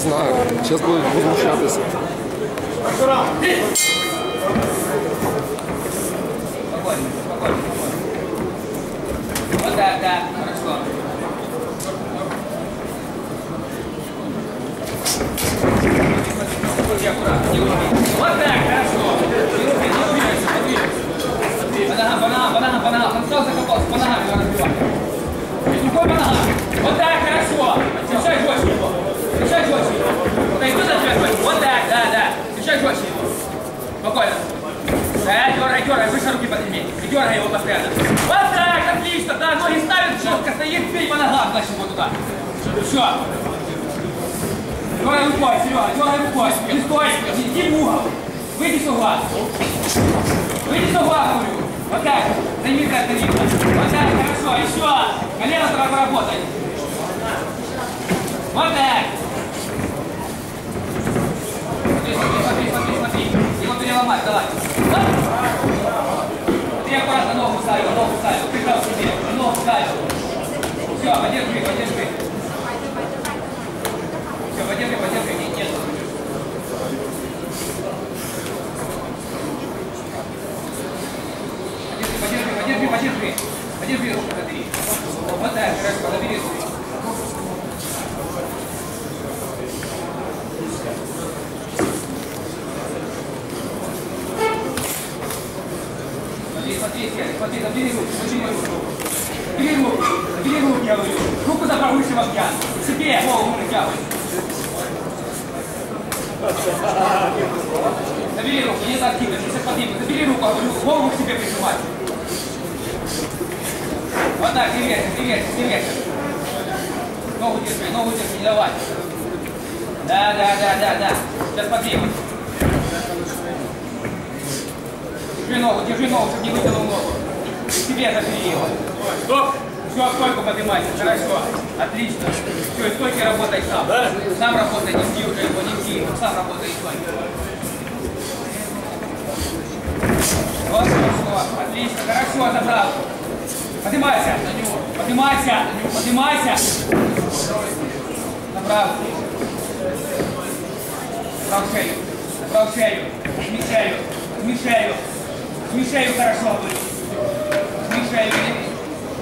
знаю. Сейчас будут возмущаться. Вот так, да, хорошо. Вот так, хорошо. Не убирайся, подвигайся. По ногам. Он закопался, по ногам его разбивай. Рукой по ногам. Вот так, хорошо. Держай жестче его. Держай жестче его. Вот идет от тебя. Вот так, да. Держай жестче его. Спокойно. Да, дергай, выше руки подними. И дергай его постоянно. Вот так, отлично, да, ноги ставят, четко стоит, бей по ногам, значит, вот туда. Все. Дергай рукой, Серега, дергай рукой. Не стой, иди в угол. Выйди с угла. Выйди с угла, говорю. Вот так, займи как это видно. Вот так, хорошо, еще. Колено давай поработай. Вот так. Смотри. Его переломать, давай. Ты аккуратно ногу ставил, прижал к себе, ногу ставил. Все, подержи. Все, подержи, нет. Подержи руку, забери. Вот так, хорошо, забери руку. Смотри, забери руку, я говорю. Руку забрал выше вогня. Себе голову притягивай. Забери руку, не так активно, сейчас поднимай. Забери руку, говорю, голову к себе прижимать. Вот так, не вешай. Ногу держи, не давай. Да. Сейчас поднимай. Держи ногу, чтобы не вытянул ногу. Себе забери его. Стоп! Все, стойку поднимайся, хорошо. Отлично. Все, и стойки работай сам. Да? Сам работай, не жди уже его, сам работай и стойки. Вот, хорошо. Отлично, хорошо, забрал. Поднимайся. Направо. Направо шею. Жми шею хорошо. Жми шею.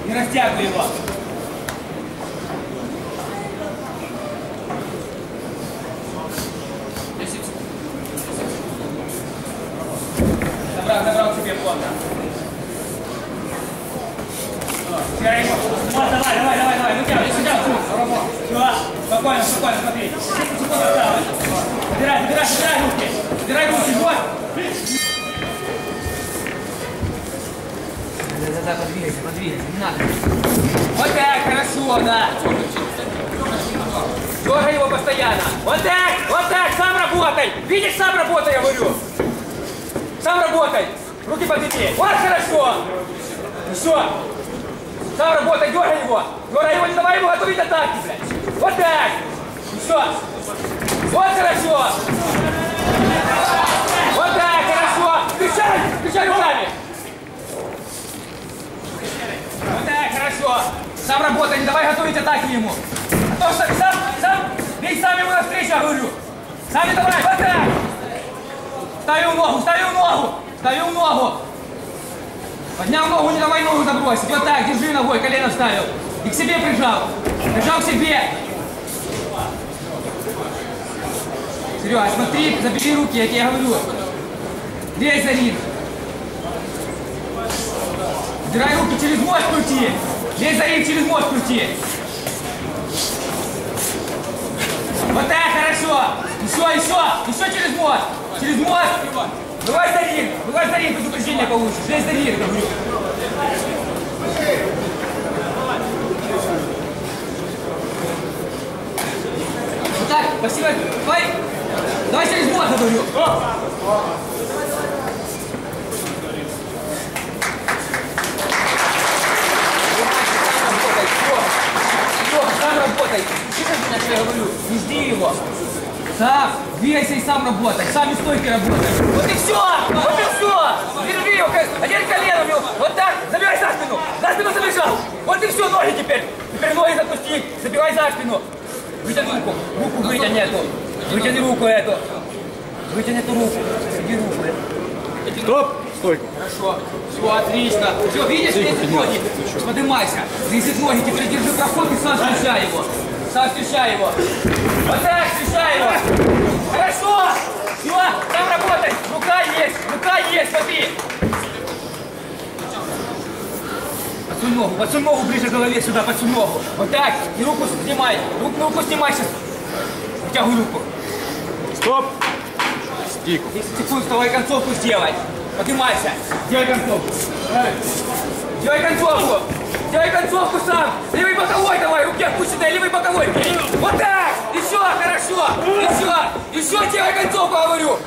Не растягивай его. Забрал себе плотно. Давай. Вытягивай сюда. Все. Спокойно, смотри. Секунду осталось. Забирай руки. Вот. Да, подвигайся, не надо. Вот так, хорошо, да. Дергай его постоянно. Вот так, сам работай. Видишь, сам работай, я говорю. Сам работай. Руки подведи. Вот хорошо. Все. Сам работай, дергай его. Не давай ему готовить атаки, блядь. Вот так. Все. Вот хорошо. Вот так, хорошо. Кричай руками. Вот так, хорошо. Сам работай, не давай готовить атаки ему. А то что бей сам ему навстречу, я говорю. Сам не давай, вот так. Ставил ногу. Поднял ногу, не давай ногу забросить. Вот так, держи ногой, колено вставил. И к себе прижал. Прижал к себе. Серега, смотри, забери руки, я тебе говорю. Лезь за ринг. Убирай руки, через мост крути. Лезь за ринг, через мост крути. Вот так, хорошо. Еще через мост. Через мост. Вылазь за ринг, предупреждение получишь. Лезь за ринг, говорю. Вот так, спасибо. Давай через мост, говорю. Сам работай. Слышишь, что я говорю? Не жди его. Сам двигайся и сам работай. Сам и стойки работай. Вот и все. Держи его. Один колено у него. Вот так. Забирай за спину. За спину забежал. Вот и все, ноги теперь. Теперь ноги запусти. Забивай за спину. Вытяни руку. Руку вытяни эту. Вытяни руку эту. Вытяни эту руку. Иди руку эту. Стоп! Стой! Хорошо. Все, отлично. Все, видишь, весит ноги. Поднимайся. Весит ноги. Теперь держи проход и сам встречай его. Сам встречай его. Вот так, встречай его. Хорошо. Все, там работай. Рука есть, смотри. Подсунь ногу ближе к голове сюда, подсунь ногу. Вот так. И руку снимай. Руку снимай сейчас. Вытягивай руку. Стоп! Стик. 10 секунд, вставай, концовку сделай. Поднимайся. Делай концовку. Делай концовку. Делай концовку сам. Левый боковой давай, руки опущенные, левый боковой. Вот так. Еще, хорошо. Еще делай концовку, говорю.